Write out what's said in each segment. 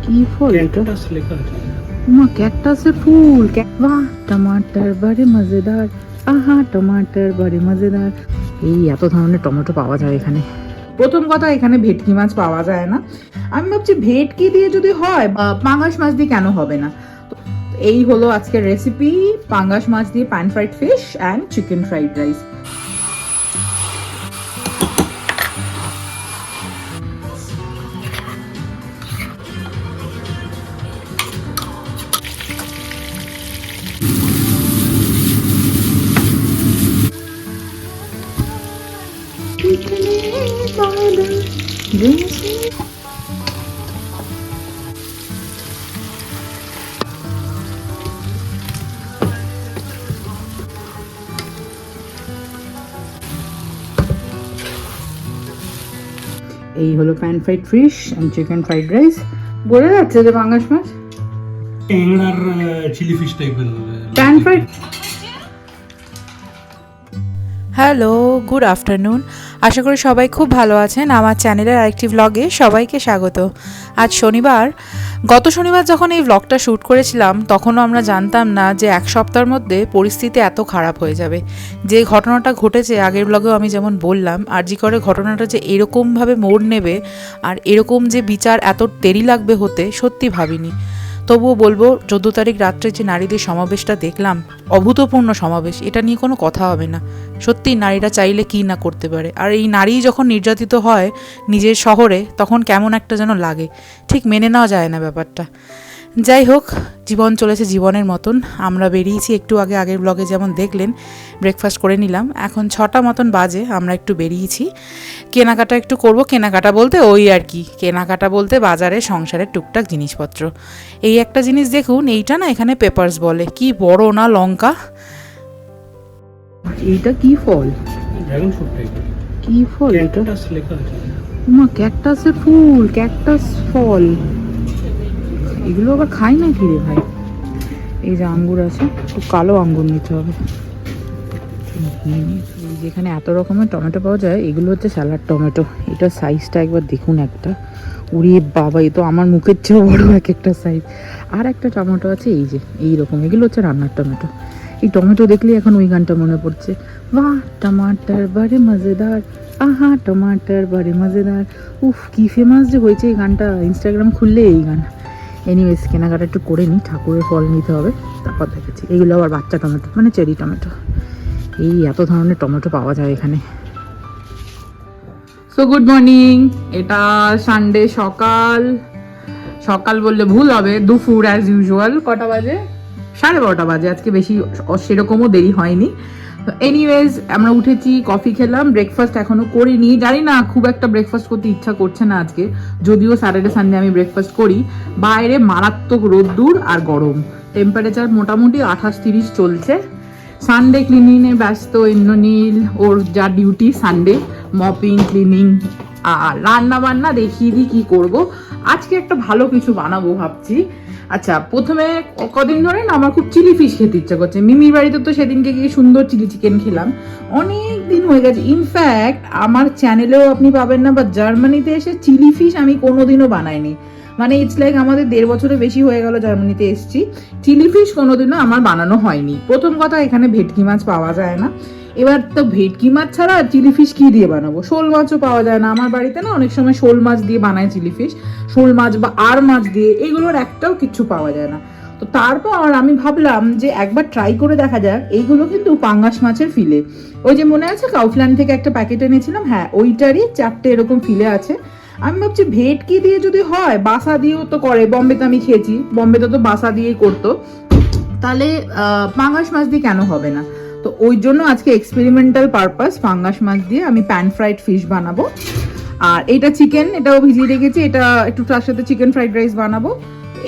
কি ফল এটা? ক্যাকটাস লেখা আছে। মা ক্যাকটাসের ফুল। বাহ, টমাটার বড়ে মজেদার। আহা, টমাটার বড়ে মজেদার। এই এত ধরনের টমেটো পাওয়া যায় এখানে। প্রথম কথা, এখানে ভেটকি মাছ পাওয়া যায় না। আমি ভাবছি ভেটকি দিয়ে যদি হয়, পাঙ্গাস মাছ দিয়ে কেন হবে না। তো এই হলো আজকের রেসিপি, পাঙ্গাস মাছ দিয়ে pan fried fish and chicken fried rice. এই হলো pan fried fish and chicken fried rice. বোঝা যাচ্ছে যে পাঙ্গাস মাছ ট্যাংরার চিলি ফিশ টাইপের pan fried. Hello, good afternoon. আশা করি সবাই খুব ভালো আছেন। আমার চ্যানেলের আরেকটি ভ্লগে সবাইকে স্বাগত। আজ শনিবার। গত শনিবার যখন এই ভ্লগটা শ্যুট করেছিলাম তখনও আমরা জানতাম না যে এক সপ্তাহের মধ্যে পরিস্থিতি এত খারাপ হয়ে যাবে। যে ঘটনাটা ঘটেছে আগের ভ্লগেও আমি যেমন বললাম, আরজি করে ঘটনাটা যে এরকমভাবে মোড় নেবে আর এরকম যে বিচার এত দেরি লাগবে হতে, সত্যি ভাবিনি। তবুও বলবো, 14 তারিখ রাত্রে যে নারীদের সমাবেশটা দেখলাম, অভূতপূর্ণ সমাবেশ, এটা নিয়ে কোনো কথা হবে না। সত্যি নারীরা চাইলে কী না করতে পারে। আর এই নারী যখন নির্যাতিত হয় নিজের শহরে, তখন কেমন একটা যেন লাগে, ঠিক মেনে নেওয়া যায় না ব্যাপারটা। যাই হোক, জীবন চলেছে জীবনের মতন। আমরা বেরিয়েছি একটু আগে, আগের ব্লগে যেমন দেখলেন, ব্রেকফাস্ট করে নিলাম। এখন 6টা মতন বাজে, আমরা একটু বেরিয়েছি, কেনাকাটা একটু করব। কেনাকাটা বলতে ওই আর কি, কেনাকাটা বলতে বাজারে সংসারের টুকটাক জিনিসপত্র। এই একটা জিনিস দেখুন, এইটা না এখানে পেপারস বলে, কি বড় না লঙ্কা। এইটা কি ফল? ড্রাগন ফ্রুট টাইপের কি ফল এটা? ক্যাকটাস লেখা আছে। মা ক্যাকটাসের ফুল, ক্যাকটাস ফল। এগুলো আবার খাই না কি রে ভাই? এই যে আঙ্গুর আছে, একটু কালো আঙ্গুর নিতে হবে। এই যেখানে এত রকমের টমেটো পাওয়া যায়, এগুলো হচ্ছে স্যালাড টমেটো। এটা সাইজটা একবার দেখুন একটা। উড়ে বাবা, এ তো আমার মুখের চেয়েও বড় এক একটা সাইজ। আর একটা টমেটো আছে এই যে এইরকম, এগুলো হচ্ছে রান্নার টমেটো। এই টমেটো দেখলেই এখন ওই গানটা মনে পড়ছে, বাহ টমাটার বড়ে মজেদার। আহা, টমাটার বড়ে মজেদার। উফ, কি ফেমাস যে হয়েছে এই গানটা, ইনস্টাগ্রাম খুললে এই গান। এনিওয়েজ, কেনাকাটা একটু করে নিই, ঠাকুরের ফল নিতে হবে, তারপর দেখেছি। এগুলো আবার বাচ্চা টমেটো, মানে চেরি টমেটো। এই এত ধরনের টমেটো পাওয়া যায় এখানে। সো গুড মর্নিং, এটা সানডে সকাল। সকাল বললে ভুল হবে, দুপুর অ্যাজ ইউজুয়াল। কটা বাজে? 12:30 বাজে। আজকে বেশি সেরকমও দেরি হয়নি। এনিওয়েজ, আমরা উঠেছি, কফি খেলাম, ব্রেকফাস্ট এখনো করিনি। জানি না, খুব একটা ব্রেকফাস্ট করতে ইচ্ছা করছে না আজকে, যদিও স্যাটারডে সানডে আমি ব্রেকফাস্ট করি। বাইরে মারাত্মক রোদ্দুর আর গরম, টেম্পারেচার মোটামুটি 28-30 চলছে। সানডে ক্লিনিংয়ে ব্যস্ত ইন্দ্রনীল, ওর যা ডিউটি সানডে, মপিং, ক্লিনিং আর রান্না বান্না। দেখিয়ে দিই কী করবো আজকে। একটা ভালো কিছু বানাবো ভাবছি। আচ্ছা, প্রথমে কদিন ধরে না আমার খুব চিলি ফিশ খেতে ইচ্ছা করছে। মিমির বাড়িতে তো সেদিনকে গিয়ে সুন্দর চিলি চিকেন খেলাম, অনেক দিন হয়ে গেছে। ইনফ্যাক্ট আমার চ্যানেলেও আপনি পাবেন না, বা জার্মানিতে এসে চিলি ফিশ আমি কোনোদিনও বানাইনি। মানে ইটস লাইক আমাদের 1.5 বছরের বেশি হয়ে গেল জার্মানিতে এসছি, চিলি ফিশ কোনোদিনও আমার বানানো হয়নি। প্রথম কথা, এখানে ভেটকি মাছ পাওয়া যায় না। এবার তো ভেটকি মাছ ছাড়া চিলি ফিশ কি দিয়ে বানাবো? শোল মাছও পাওয়া যায় না। আমার বাড়িতে না অনেক সময় শোল মাছ দিয়ে বানায় চিলি ফিশ, শোল মাছ বা আর মাছ দিয়ে, এগুলোর একটাও কিচ্ছু পাওয়া যায় না। তো তারপর আমি ভাবলাম যে একবার ট্রাই করে দেখা যাক। এইগুলো কিন্তু পাঙ্গাস মাছের ফিলে, ওই যে মনে আছে কাউফল্যান্ড থেকে একটা প্যাকেট এনেছিলাম, হ্যাঁ ওইটারই 4টে এরকম ফিলে আছে। আমি ভাবছি ভেটকি দিয়ে যদি হয়, বাসা দিয়েও তো করে, বম্বেতে আমি খেয়েছি, বম্বেতে তো বাসা দিয়েই করতো, তাহলে পাঙ্গাস মাছ দিয়ে কেন হবে না? তো ওই জন্য আজকে এক্সপেরিমেন্টাল পারপাস পাঙ্গাস মাছ দিয়ে আমি প্যান ফ্রাইড ফিশ বানাবো। আর এটা চিকেন, এটাও ভিজিয়ে রেখেছি, এটা একটু তার সাথে চিকেন ফ্রাইড রাইস বানাবো।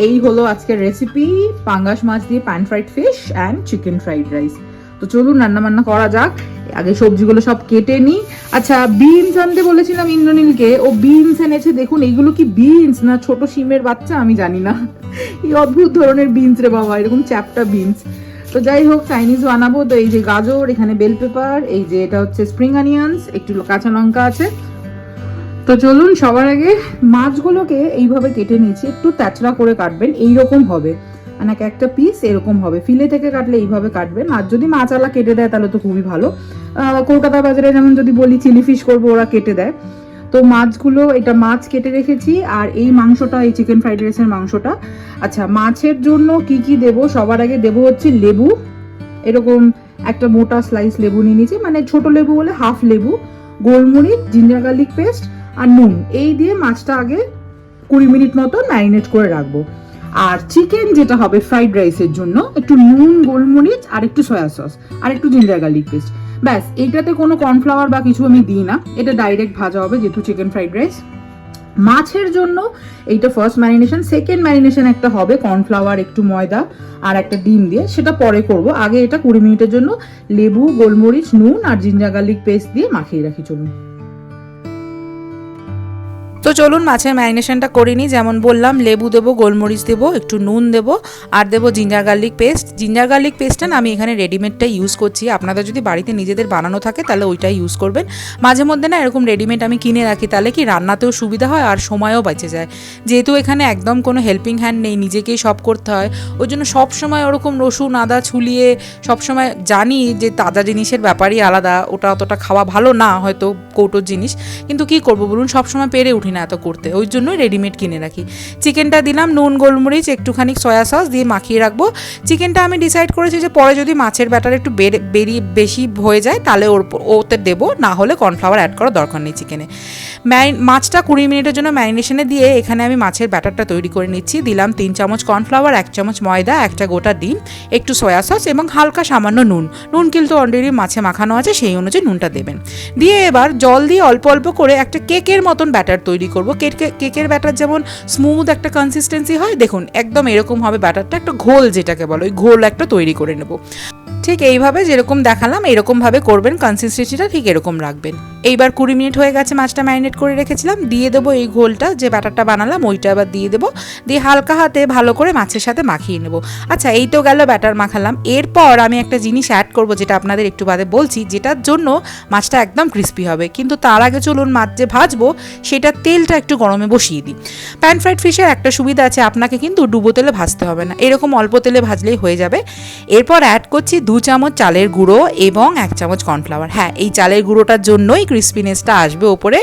এই হলো আজকের রেসিপি, পাঙ্গাস মাছ দিয়ে pan fried fish and chicken fried rice. তো চলুন রান্না বান্না করা যাক। আগে সবজিগুলো সব কেটে নিই। আচ্ছা, বিনস আনতে বলেছিলাম ইন্দ্রনীলকে, ও বিনস এনেছে। দেখুন, এইগুলো কি বিনস না ছোট শিমের বাচ্চা আমি জানি না। এই অদ্ভুত ধরনের বিনস রে বাবা, এরকম চ্যাপটা বিনস। তো যাই হোক, চাইনিজ বানাবো তো এই যে গাজর, এখানে বেল পেপার, এই যে এটা হচ্ছে স্প্রিং অনিয়ন্স, একটু কাঁচা লঙ্কা আছে। তো তো চলুন, সবার আগে মাছগুলোকে এইভাবে কেটে নিয়েছি, একটু ত্যাচড়া করে কাটবেন, এইরকম হবে, মানে একটা পিস এরকম হবে। ফিলে থেকে কাটলে এইভাবে কাটবেন, আর যদি মাছালা কেটে দেয় তাহলে তো খুবই ভালো। কলকাতা বাজারে যেমন যদি বলি চিলি ফিশ করবো, ওরা কেটে দেয়। তো মাছগুলো, এটা মাছ কেটে রেখেছি, আর এই মাংসটা, এই চিকেন ফ্রাইড রাইসের মাংসটা। আচ্ছা, মাছের জন্য কি কি দেব? সবার আগে দেব হচ্ছে লেবু, এরকম একটা মোটা স্লাইস লেবু নিয়ে নিয়েছি, মানে ছোট লেবু বলে হাফ লেবু, গোলমরিচ, জিঞ্জার গার্লিক পেস্ট আর নুন, এই দিয়ে মাছটা আগে 20 মিনিট মতো ম্যারিনেট করে রাখবো। আর চিকেন যেটা হবে ফ্রাইড রাইসের জন্য, একটু নুন, গোলমরিচ আর একটু সয়া সস আর একটু জিঞ্জার গার্লিক পেস্ট, ব্যাস। এইটাতে কোনো কর্নফ্লাওয়ার বা কিছু আমি দিই না, এটা ডাইরেক্ট ভাজা হবে যেহেতু চিকেন ফ্রাইড রাইস। মাছের জন্য এইটা ফার্স্ট ম্যারিনেশন। সেকেন্ড ম্যারিনেশন একটা হবে কর্নফ্লাওয়ার, একটু ময়দা আর একটা ডিম দিয়ে, সেটা পরে করব। আগে এটা 20 মিনিটের জন্য লেবু, গোলমরিচ, নুন আর জিঞ্জার গার্লিক পেস্ট দিয়ে মাখিয়ে রাখি। চলুন। তো চলুন মাছের ম্যারিনেশনটা করে নিই। যেমন বললাম, লেবু দেবো, গোলমরিচ দেবো, একটু নুন দেবো আর দেবো ginger garlic paste. Ginger garlic পেস্টটা না আমি এখানে রেডিমেডটা ইউজ করছি, আপনাদের যদি বাড়িতে নিজেদের বানানো থাকে তাহলে ওইটাই ইউজ করবেন। মাঝে মধ্যে না এরকম রেডিমেড আমি কিনে রাখি, তাহলে কি রান্নাতেও সুবিধা হয় আর সময়ও বেঁচে যায়। যেহেতু এখানে একদম কোনো হেল্পিং হ্যান্ড নেই, নিজেকেই সব করতে হয়, ওই জন্য সবসময় ওরকম রসুন আদা ছুলিয়ে, সবসময় জানি যে তাজা জিনিসের ব্যাপারই আলাদা, ওটা অতটা খাওয়া ভালো না হয়তো কৌটোর জিনিস, কিন্তু কি করবো বলুন, সবসময় পেরে উঠি না এত করতে, ওই জন্যই রেডিমেড কিনে রাখি। চিকেনটা দিলাম নুন, গোলমরিচ, একটুখানি সয়া সস দিয়ে মাখিয়ে রাখবো। চিকেনটা আমি ডিসাইড করেছি যে পরে যদি মাছের ব্যাটার একটু বেশি হয়ে যায় তাহলে ওতে দেবো, না হলে কর্নফ্লাওয়ার অ্যাড করার দরকার নেই চিকেনে। মাছটা 20 মিনিটের জন্য ম্যারিনেশনে দিয়ে এখানে আমি মাছের ব্যাটারটা তৈরি করে নিচ্ছি। দিলাম 3 চামচ কর্নফ্লাওয়ার, 1 চামচ ময়দা, একটা গোটা ডিম, একটু সয়া সস এবং হালকা সামান্য নুন। নুন কিন্তু অলরেডি মাছে মাখানো আছে, সেই অনুযায়ী নুনটা দেবেন। দিয়ে এবার জল দিয়ে অল্প অল্প করে একটা কেকের মতন ব্যাটার তৈরি করবো। কেকের ব্যাটার যেমন স্মুথ একটা কনসিস্টেন্সি হয়, দেখুন একদম এরকম হবে ব্যাটারটা, একটা ঘোল যেটাকে বলো, ওই ঘোল একটা তৈরি করে নেব। ঠিক এইভাবে যেরকম দেখালাম এরকমভাবে করবেন, কনসিস্টেন্সিটা ঠিক এরকম রাখবেন। এইবার 20 মিনিট হয়ে গেছে, মাছটা ম্যারিনেট করে রেখেছিলাম, দিয়ে দেবো এই ঘোলটা, যে ব্যাটারটা বানালাম ওইটা এবার দিয়ে দেবো, দিয়ে হালকা হাতে ভালো করে মাছের সাথে মাখিয়ে নেব। আচ্ছা, এই তো গেল ব্যাটার মাখালাম। এরপর আমি একটা জিনিস অ্যাড করব, যেটা আপনাদের একটু বাদে বলছি, যেটার জন্য মাছটা একদম ক্রিস্পি হবে। কিন্তু তার আগে চলুন মাছ যে ভাজবো সেটা তেলটা একটু গরমে বসিয়ে দিই। প্যান ফ্রাইড ফিশের একটা সুবিধা আছে, আপনাকে কিন্তু ডুবো তেলে ভাজতে হবে না, এরকম অল্প তেলে ভাজলেই হয়ে যাবে। এরপর অ্যাড করছি 2 চামচ চালের গুঁড়ো এবং 1 চামচ কর্নফ্লাওয়ার। হ্যাঁ, এই চালের গুঁড়োটার জন্যই ক্রিস্পিনেসটা আসবে ওপরে।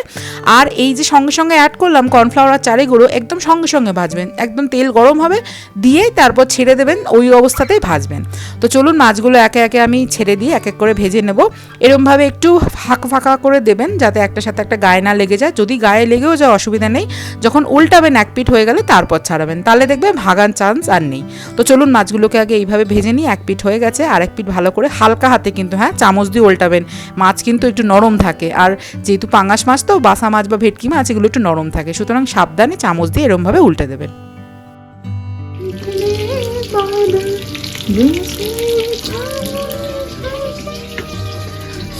আর এই যে সঙ্গে সঙ্গে অ্যাড করলাম কর্নফ্লাওয়ার আর চালের গুঁড়ো, একদম সঙ্গে সঙ্গে ভাজবেন, একদম তেল গরম হবে দিয়ে তারপর ছেড়ে দেবেন, ওই অবস্থাতেই ভাজবেন। তো চলুন মাছগুলো একে একে আমি ছেড়ে দিয়ে এক এক করে ভেজে নেব। এরমভাবে একটু ফাঁকা ফাঁকা করে দেবেন, যাতে একটার সাথে একটা গায়ে না লেগে যায়। যদি গায়ে লেগেও যায় অসুবিধা নেই, যখন উল্টাবেন এক পিঠ হয়ে গেলে তারপর ছাড়াবেন, তাহলে দেখবেন ভাগার চান্স আর নেই। তো চলুন মাছগুলোকে আগে এইভাবে ভেজে নিই। এক পিঠ হয়ে গেছে, আর এক পিঠ ভালো করে হালকা হাতে, কিন্তু হ্যাঁ চামচ দিয়ে উল্টাবেন, মাছ কিন্তু একটু নরম থাকে, আর যেহেতু পাঙ্গাস মাছ তো, বাসা মাছ বা ভেটকি মাছ এগুলো একটু নরম থাকে, সুতরাং সাবধানে চামচ দিয়ে এরমভাবে উল্টে দেবেন।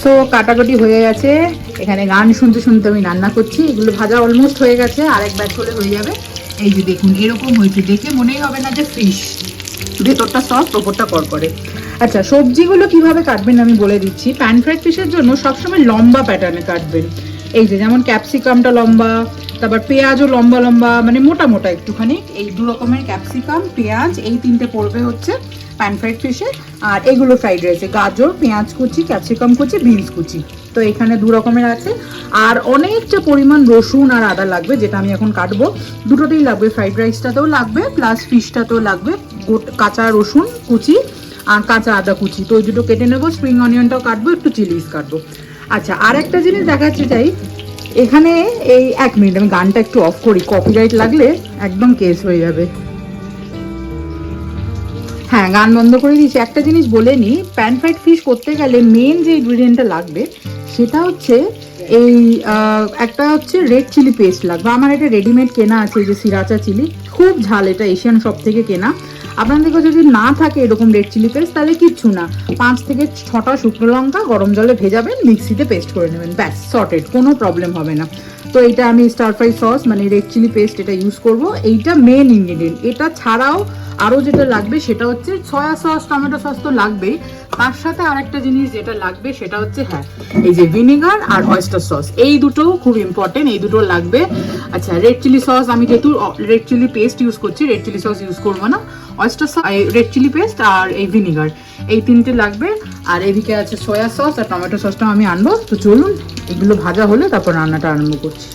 সো কাটাকাটি হয়ে গেছে, এখানে গান শুনতে শুনতে আমি রান্না করছি। এগুলো ভাজা অলমোস্ট হয়ে গেছে, আরেক ব্যাচ হলে হয়ে যাবে। এই যে দেখুন এরকম হয়েছে, দেখে মনেই হবে না যে ফিশ, ভেতরটা সফট, ওপরটা করকরে। আচ্ছা, সবজিগুলো কিভাবে কাটবেন আমি বলে দিচ্ছি। প্যান ফ্রাইড ফিশের জন্য সবসময় লম্বা প্যাটার্নে কাটবেন। এই যে যেমন ক্যাপসিকামটা লম্বা, তারপর পেঁয়াজও লম্বা লম্বা, মানে মোটা মোটা একটুখানি। এই 2 রকমের ক্যাপসিকাম, পেঁয়াজ, এই 3টে পড়বে হচ্ছে প্যান ফ্রাইড ফিশে। আর এগুলো ফ্রাইড রাইসে গাজর, পেঁয়াজ কুচি, ক্যাপসিকাম কুচি, বিনস কুচি। তো এখানে 2 রকমের আছে। আর অনেকটা পরিমাণ রসুন আর আদা লাগবে, যেটা আমি এখন কাটবো। দুটোতেই লাগবে, ফ্রাইড রাইসটাতেও লাগবে প্লাস ফিশটাতেও লাগবে। কাঁচা রসুন কুচি আর কাঁচা আদা কুচি, তো ওই দুটো কেটে নেবো। স্প্রিং অনিয়নটাও কাটবো, একটু চিলিস কাটবো। আচ্ছা, আর একটা জিনিস দেখাচ্ছি চাই, এখানে এই 1 মিনিট আমি গানটা একটু অফ করি, কপিরাইট লাগলে একদম কেস হয়ে যাবে। হ্যাঁ, গান বন্ধ করে দিয়েছি। একটা জিনিস বলে নিই, প্যান ফ্রাইড ফিশ করতে গেলে মেন যে ইনগ্রিডিয়েন্টটা লাগবে সেটা হচ্ছে এই একটা হচ্ছে রেড চিলি পেস্ট লাগবে। আমার এটা রেডিমেড কেনা আছে, এই যে সিরাচা চিলি, খুব ঝাল, এটা এশিয়ান শপ থেকে কেনা। আপনাদের কাছে যদি না থাকে এরকম রেড চিলি পেস্ট, তাহলে কিচ্ছু না, 5 থেকে 6টা শুকনো লঙ্কা গরম জলে ভেজাবেন, মিক্সিতে পেস্ট করে নেবেন, ব্যাস সর্টেড, কোনো প্রবলেম হবে না। তো এটা আমি স্টার ফ্রাই সস মানে রেড চিলি পেস্ট এটা ইউজ করব, এইটা মেন ইনগ্রিডিয়েন্ট। এটা ছাড়াও আরও যেটা লাগবে সেটা হচ্ছে সয়া সস, টমেটো সস তো লাগবেই, তার সাথে আরেকটা জিনিস যেটা লাগবে সেটা হচ্ছে হ্যাঁ এই যে ভিনেগার আর অয়েস্টার সস, এই দুটো খুব ইম্পর্টেন্ট, এই দুটো লাগবে। আচ্ছা রেড চিলি সস, আমি যেহেতু রেড চিলি পেস্ট ইউজ করছি, রেড চিলি সস ইউজ করবো না, oyster sauce, red chilli paste আর এই ভিনেগার, এই তিনটে লাগবে। আর এদিকে আছে সয়া সস আর টমেটো সসটা আমি আনবো। তো চলুন এগুলো ভাজা হলে তারপর রান্নাটা আরম্ভ করছি।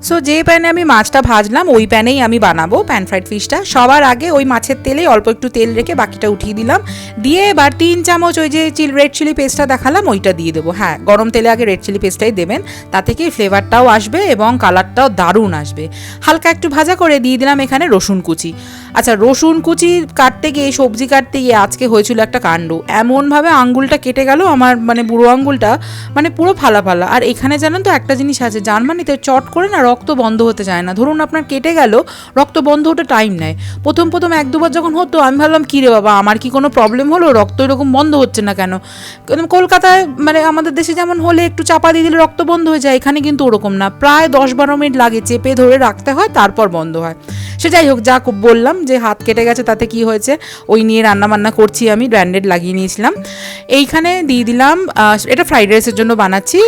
সো যে প্যানে আমি মাছটা ভাজলাম ওই প্যানেই আমি বানাবো প্যান ফ্রাইড ফিশটা। সবার আগে ওই মাছের তেলেই অল্প একটু তেল রেখে বাকিটা উঠিয়ে দিলাম, দিয়ে এবার 3 চামচ ওই যে রেড চিলি পেস্টটা দেখালাম ওইটা দিয়ে দেবো। হ্যাঁ, গরম তেলে আগে রেড চিলি পেস্টটাই দেবেন, তাতে কি ফ্লেভারটাও আসবে এবং কালারটাও দারুণ আসবে। হালকা একটু ভাজা করে দিয়ে দিলাম এখানে রসুন কুচি। আচ্ছা, রসুন কুচি কাটতে গিয়ে, সবজি কাটতে গিয়ে আজকে হয়েছিল একটা কাণ্ড, এমনভাবে আঙ্গুলটা কেটে গেল আমার, মানে বুড়ো আঙ্গুলটা মানে পুরো ফালা ফালা। আর এখানে জানেন তো একটা জিনিস আছে, জার্মানিতে চট করে না রক্ত বন্ধ হতে চায় না। ধরুন আপনার কেটে গেল, রক্ত বন্ধ হতে টাইম নেয়। প্রথম 1-2বার যখন হতো আমি ভাবলাম কী রে বাবা, আমার কি কোনো প্রবলেম হলো, রক্ত এরকম বন্ধ হচ্ছে না কেন। কলকাতায় মানে আমাদের দেশে যেমন হলে একটু চাপা দিয়ে দিলে রক্ত বন্ধ হয়ে যায়, এখানে কিন্তু ওরকম না, প্রায় 10-12 মিনিট লাগে, চেপে ধরে রাখতে হয়, তারপর বন্ধ হয়। সে যাই হোক, যা বললাম যে হাত কেটে গেছে তাতে কি হয়েছে, ওই নিয়ে রান্নাবান্না করছি আমি, ব্র্যান্ডেড লাগিয়ে নিয়েছিলাম। এইখানে দিয়ে দিলাম, এটা ফ্রাইড রাইসের জন্য বানাচ্ছি,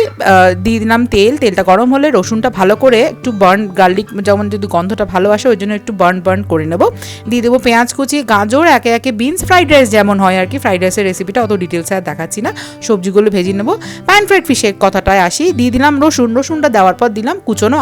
দিয়ে দিলাম তেলটা গরম হলে রসুনটা ভালো করে একটু বার্ন, গার্লিক যেমন যদি গন্ধটা ভালো আসে ওই জন্য একটু বার্ন করে নেবো। দিয়ে দেবো পেঁয়াজ কুচি, গাজর, একে একে বিনস, ফ্রাইড রাইস যেমন হয় আর কি, ফ্রাইড রাইসের রেসিপিটা অত ডিটেলসে আর দেখাচ্ছি না, সবজিগুলো ভেজে নেবো। প্যান ফ্রাইড ফিশের কথাটায় আসি, দিয়ে দিলাম রসুনটা দেওয়ার পর দিলাম কুচনো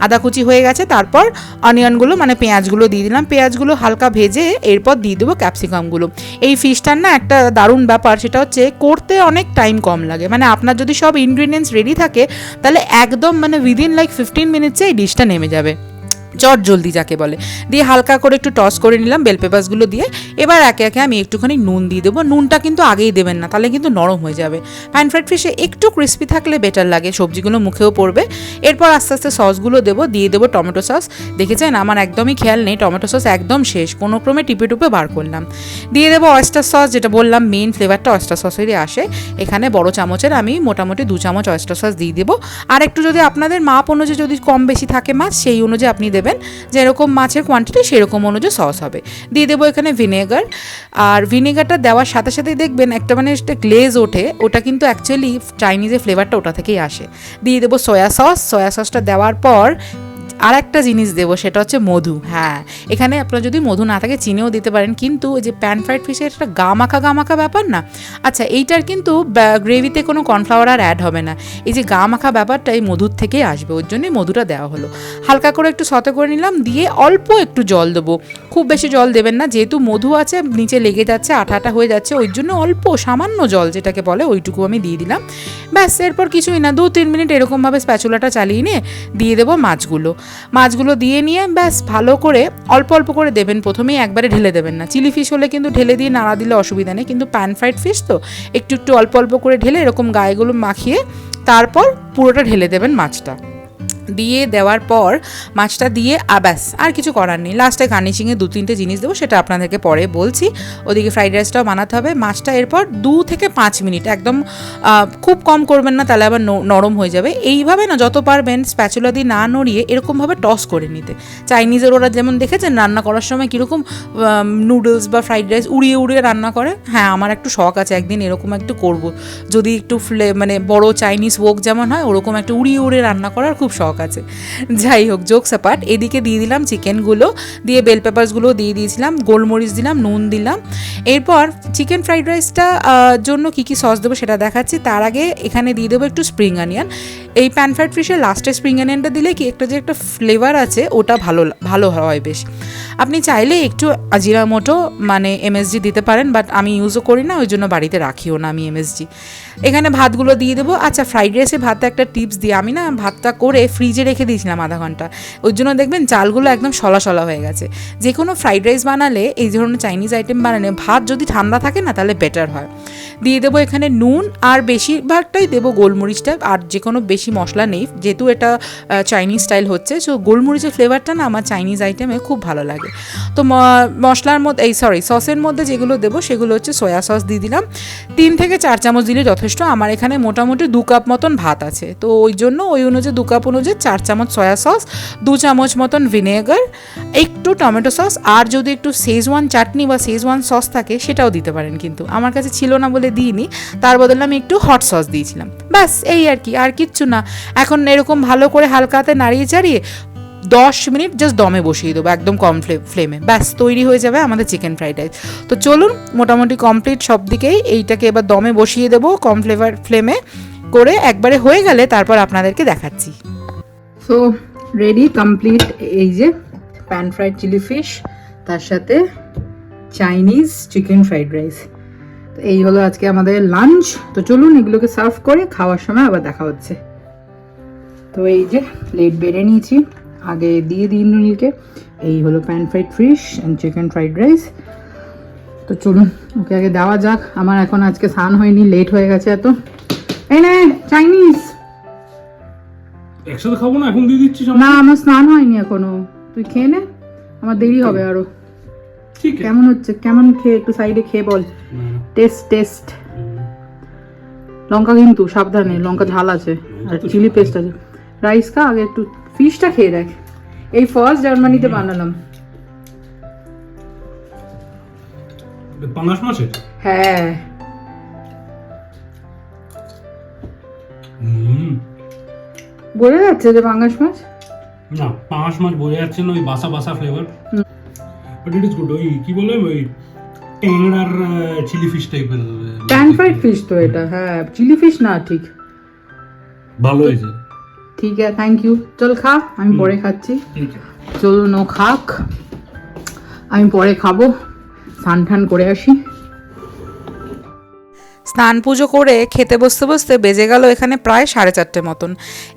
আদা কুচি হয়ে গেছে, তারপর অনিয়নগুলো মানে পেঁয়াজগুলো দিয়ে দিলাম, পেঁয়াজগুলো হালকা ভেজে এরপর দিয়ে দেবো ক্যাপসিকামগুলো। এই ফিশটার না একটা দারুণ ব্যাপার, সেটা হচ্ছে করতে অনেক টাইম কম লাগে, মানে আপনার যদি সব ইনগ্রিডিয়েন্টস রেডি থাকে তাহলে একদম মানে উইদিন লাইক 15 মিনিটসে এই ডিশটা নেমে যাবে, চট জলদি যাকে বলে। দিয়ে হালকা করে একটু টস করে নিলাম বেল পেপারসগুলো দিয়ে। এবার একে একে আমি একটুখানি নুন দিয়ে দেবো, নুনটা কিন্তু আগেই দেবেন না, তাহলে কিন্তু নরম হয়ে যাবে। প্যান ফ্রাইড ফিশে একটু ক্রিস্পি থাকলে বেটার লাগে, সবজিগুলো মুখেও পড়বে। এরপর আস্তে আস্তে সসগুলো দেবো, দিয়ে দেবো টমেটো সস। দেখেছেন আমার একদমই খেয়াল নেই, টমেটো সস একদম শেষ, কোনো ক্রমে টিপে বার করলাম। দিয়ে দেবো অয়েস্টার সস, যেটা বললাম মেন ফ্লেভারটা অয়েস্টার সসেরই আসে। এখানে বড় চামচের আমি মোটামুটি 2 চামচ অয়েস্টার সস দিয়ে দেবো। আর একটু যদি আপনাদের মাপ অনুযায়ী যদি কম বেশি থাকে মাছ, সেই অনুযায়ী আপনি দেবেন, যেরকম মাছের কোয়ান্টিটি সেরকম অনুযায়ী সস হবে। দিয়ে দেবো এখানে ভিনেগার, আর ভিনেগারটা দেওয়ার সাথে সাথেই দেখবেন একটা মানে একটা গ্লেজ ওঠে, ওটা কিন্তু অ্যাকচুয়ালি চাইনিজের ফ্লেভারটা ওটা থেকেই আসে। দিয়ে দেবো সয়া সসটা দেওয়ার পর আর একটা জিনিস দেবো, সেটা হচ্ছে মধু। হ্যাঁ, এখানে আপনার যদি মধু না থাকে চিনিও দিতে পারেন, কিন্তু ওই যে প্যান ফ্রাইড ফিশের একটা গা মাখা ব্যাপার না, আচ্ছা এইটার কিন্তু গ্রেভিতে কোনো কর্নফ্লাওয়ার আর অ্যাড হবে না, এই যে গা মাখা ব্যাপারটা এই মধুর থেকেই আসবে, ওর জন্যই মধুটা দেওয়া হলো। হালকা করে একটু সতে করে নিলাম, দিয়ে অল্প একটু জল দেবো, খুব বেশি জল দেবেন না, যেহেতু মধু আছে নিচে লেগে যাচ্ছে, আঠা হয়ে যাচ্ছে, ওই জন্য অল্প সামান্য জল যেটাকে বলে ওইটুকু আমি দিয়ে দিলাম। ব্যাস, এরপর কিছুই না, 2-3 মিনিট এরকমভাবে স্প্যাচুলাটা চালিয়ে নিয়ে দিয়ে দেবো মাছগুলো দিয়ে নিয়ে ব্যাস ভালো করে অল্প অল্প করে দেবেন, প্রথমেই একবারে ঢেলে দেবেন না। চিলি ফিশ হলে কিন্তু ঢেলে দিয়ে নাড়া দিলে অসুবিধা নেই, কিন্তু প্যান ফ্রাইড ফিশ তো একটু অল্প অল্প করে ঢেলে এরকম গায়েগুলো মাখিয়ে তারপর পুরোটা ঢেলে দেবেন মাছটা। দিয়ে দেওয়ার পর মাছটা দিয়ে ব্যাস আর কিছু করার নেই, লাস্টে গার্নিশিংয়ে 2-3টে জিনিস দেবো, সেটা আপনাদেরকে পরে বলছি। ওদিকে ফ্রাইড রাইসটাও বানাতে হবে। মাছটা এরপর 2 থেকে 5 মিনিট, একদম খুব কম করবেন না, তাহলে আবার নরম হয়ে যাবে। এইভাবে না যত পারবেন স্প্যাচুলা দিয়ে না নড়িয়ে এরকমভাবে টস করে নিতে। চাইনিজের ওরা যেমন দেখেছেন রান্না করার সময় কীরকম নুডলস বা ফ্রাইড রাইস উড়িয়ে রান্না করে, হ্যাঁ আমার একটু শখ আছে একদিন এরকম একটু করব, যদি একটু মানে বড় চাইনিজ ওক যেমন হয় ওরকম একটা উড়িয়ে রান্না করার খুব শখ আছে। যাই হোক, জোকস অ্যাপার্ট, এদিকে দিয়ে দিলাম চিকেনগুলো, দিয়ে বেল পেপারসগুলো দিয়ে দিয়েছিলাম, গোলমরিচ দিলাম, নুন দিলাম। এরপর চিকেন ফ্রাইড রাইসটা জন্য কী কী সস দেবো সেটা দেখাচ্ছি। তার আগে এখানে দিয়ে দেবো একটু স্প্রিং অনিয়ন। এই প্যান ফ্রাইড ফিশের লাস্টে স্প্রিং অনিয়নটা দিলে কি একটা যে একটা ফ্লেভার আছে ওটা ভালো হয় বেশ। আপনি চাইলে একটু আজিরামোটো মানে এমএসজি দিতে পারেন, বাট আমি ইউজও করি না, ওই জন্য বাড়িতে রাখিও না আমি এমএসজি। এখানে ভাতগুলো দিয়ে দেবো। আচ্ছা, ফ্রাইড রাইসে ভাতটা একটা টিপস দিই, আমি না ভাতটা করে ফ্রিজে রেখে দিয়েছিলাম আধা ঘন্টা, ওই জন্য দেখবেন চালগুলো একদম সলা হয়ে গেছে। যে কোনো ফ্রাইড রাইস বানালে, এই ধরনের চাইনিজ আইটেম বানালে ভাত যদি ঠান্ডা থাকে না তাহলে বেটার হয়। দিয়ে দেবো এখানে নুন, আর বেশিরভাগটাই দেবো গোলমরিচটা, আর যে কোনো বেশি মশলা নেই, যেহেতু এটা চাইনিজ স্টাইল হচ্ছে। সো গোলমরিচের ফ্লেভারটা না আমার চাইনিজ আইটেমে খুব ভালো লাগে। তো মশলার মধ্যে সসের মধ্যে যেগুলো দেবো সেগুলো হচ্ছে সয়া সস দিয়ে দিলাম 3 থেকে 4 চামচ দিলে যথেষ্ট। আমার এখানে মোটামুটি 2 কাপ মতন ভাত আছে, তো ওই জন্য ওই অনুযায়ী 2 কাপ অনুযায়ী 4 চামচ সয়া সস, 2 চামচ মতন ভিনেগার, একটু টমেটো সস, আর যদি একটু শেজওয়ান চাটনি বা শেজওয়ান সস থাকে সেটাও দিতে পারেন, কিন্তু আমার কাছে ছিল না বলে দিইনি, তার বদলে আমি একটু হট সস দিয়েছিলাম। ব্যাস এই আর কি, আর কিচ্ছু না। এখন এরকম ভালো করে হালকা হাতে নাড়িয়ে চাড়িয়ে 10 মিনিট জাস্ট দমে বসিয়ে দেবো একদম কম ফ্লেমে, ব্যাস তৈরি হয়ে যাবে আমাদের চিকেন ফ্রাইড রাইস। তো চলুন, মোটামুটি কমপ্লিট সব দিকেই, এইটাকে এবার দমে বসিয়ে দেবো কম ফ্লেমে করে, একবারে হয়ে গেলে তারপর আপনাদেরকে দেখাচ্ছি। সো রেডি কমপ্লিট, এই যে প্যান ফ্রাইড চিলি ফিশ, তার সাথে চাইনিজ চিকেন ফ্রাইড রাইস। তো এই হলো আজকে আমাদের লাঞ্চ। তো চলুন এগুলোকে সার্ভ করে খাওয়ার সময় আবার দেখা হচ্ছে। তো এই যে প্লেট বেড়ে নিয়েছি, আগে দিয়ে দিই ইন্দ্রনীলকে। এই হলো pan fried fish and chicken fried rice. তো চলুন ওকে আগে দেওয়া যাক। আমার এখন আজকে স্নান হয়নি, লেট হয়ে গেছে এত। এই নে চাইনিজ। একসাথে খাবো না, এখন দিয়ে দিচ্ছি সব। না আমার স্নান হয়নি এখনো, তুই খেয়ে নে, আমার দেরি হবে আরো। ঠিক আছে। কেমন হচ্ছে, কেমন খেয়ে একটু সাইডে খেয়ে বল। টেস্ট লঙ্কা কিন্তু সাবধানে, লঙ্কা ঝাল আছে আর চিলি পেস্ট আছে। রাইস খা আগে, একটু ফিশটা খেয়ে দেখ। এই ফার্স্ট জার্মানিতে বানালাম। পাঙাশ মাছের? হ্যাঁ বোঝা যাচ্ছে যে পাঙ্গাস মাছ। না, পাঙাশ মাছ বোঝা যাচ্ছে না, ওই বাসা বাসা flavour, but it is good. ওই কি বলে, ওই ট্যাংরার চিলি ফিশ টাইপের। প্যান ফ্রাইড ফিশ তো এটা, হ্যাঁ চিলি ফিশ না, ঠিক ভালো হয়েছে। ঠিক আছে, থ্যাংক ইউ। চল খা, আমি পরে খাচ্ছি। ঠিক আছে। চলুন ও খাক, আমি পরে খাবো, স্নান টান করে আসি। স্নান পুজো করে খেতে বসতে বসতে বেজে গেল এখানে প্রায় 4:30 মতন।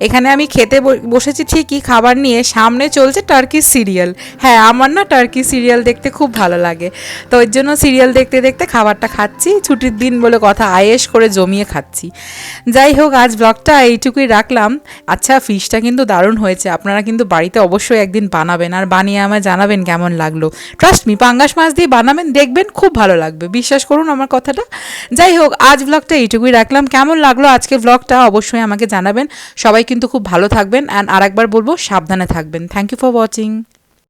এখানে আমি খেতে বসেছি ঠিকই, খাবার নিয়ে সামনে চলছে টার্কি সিরিয়াল। হ্যাঁ, আমার না টার্কি সিরিয়াল দেখতে খুব ভালো লাগে, তো ওই জন্য সিরিয়াল দেখতে দেখতে খাবারটা খাচ্ছি। ছুটির দিন বলে কথা, আয়েশ করে জমিয়ে খাচ্ছি। যাই হোক, আজ ব্লগটা এইটুকুই রাখলাম। আচ্ছা, ফিশটা কিন্তু দারুণ হয়েছে, আপনারা কিন্তু বাড়িতে অবশ্যই একদিন বানাবেন, আর বানিয়ে আমায় জানাবেন কেমন লাগলো। ট্রাস্ট মি, পাঙ্গাস মাছ দিয়ে বানাবেন, দেখবেন খুব ভালো লাগবে, বিশ্বাস করুন আমার কথাটা। যাই হোক, আজ ব্লগটা এইটুকুই রাখলাম। কেমন লাগলো আজকে ব্লগটা অবশ্যই আমাকে জানাবেন। সবাই কিন্তু খুব ভালো থাকবেন, অ্যান্ড আরেকবার বলবো সাবধানে থাকবেন। Thank you for watching.